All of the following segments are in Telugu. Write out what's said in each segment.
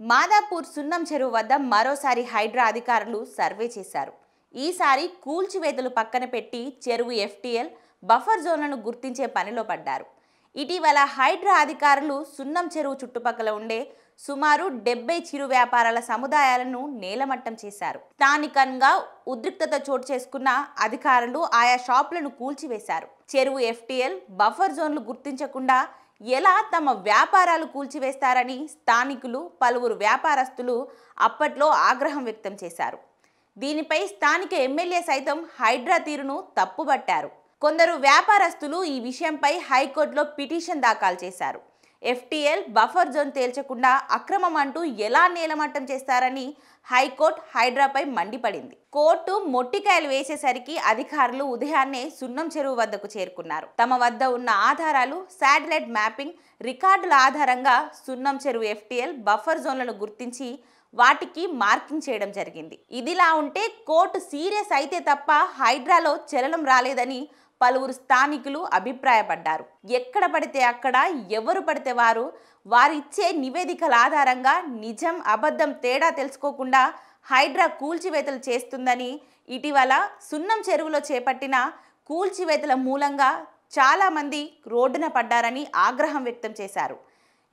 మాదాపూర్ సున్నం చెరువు వద్ద మరోసారి హైడ్రా అధికారులు సర్వే చేశారు. ఈసారి కూల్చివేతలు పక్కన పెట్టి చెరువు ఎఫ్టీఎల్ బఫర్ జోన్లను గుర్తించే పనిలో పడ్డారు. ఇటీవల హైడ్రా అధికారులు సున్నం చెరువు చుట్టుపక్కల ఉండే సుమారు 70 చిరు వ్యాపారాల సముదాయాలను నేలమట్టం చేశారు. స్థానికంగా ఉద్రిక్తత చోటు చేసుకున్న అధికారులు ఆయా షాపులను కూల్చివేశారు. చెరువు ఎఫ్టీఎల్ బఫర్ జోన్లు గుర్తించకుండా ఎలా తమ వ్యాపారాలు కూల్చివేస్తారని స్థానికులు, పలువురు వ్యాపారస్తులు అప్పట్లో ఆగ్రహం వ్యక్తం చేశారు. దీనిపై స్థానిక ఎమ్మెల్యే సైతం హైడ్రా తీరును తప్పుబట్టారు. కొందరు వ్యాపారస్తులు ఈ విషయంపై హైకోర్టులో పిటిషన్ దాఖలు చేశారు. ఎఫ్టీఎల్ బఫర్ జోన్ తేల్చకుండా అక్రమం అంటూ ఎలా నేలమట్టం చేస్తారని హైకోర్టు హైడ్రాపై మండిపడింది. కోర్టు మొట్టికాయలు వేసేసరికి అధికారులు ఉదయాన్నే సున్నం చెరువు వద్దకు చేరుకున్నారు. తమ వద్ద ఉన్న ఆధారాలు, శాటిలైట్ మ్యాపింగ్ రికార్డుల ఆధారంగా సున్నం చెరువు ఎఫ్టీఎల్ బఫర్ జోన్లను గుర్తించి వాటికి మార్కింగ్ చేయడం జరిగింది. ఇదిలా ఉంటే కోర్టు సీరియస్ అయితే తప్ప హైడ్రాలో చలనం రాలేదని పలువురు స్థానికులు అభిప్రాయపడ్డారు. ఎక్కడ పడితే అక్కడ ఎవరు పడితే వారిచ్చే నివేదికల ఆధారంగా నిజం అబద్ధం తేడా తెలుసుకోకుండా హైడ్రా కూల్చివేతలు చేస్తుందని, ఇటీవల సున్నం చెరువులో చేపట్టిన కూల్చివేతల మూలంగా చాలామంది రోడ్డున పడ్డారని ఆగ్రహం వ్యక్తం చేశారు.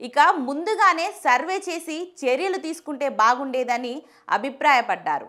ఇక ముందుగానే సర్వే చేసి చర్యలు తీసుకుంటే బాగుండేదని అభిప్రాయపడ్డారు.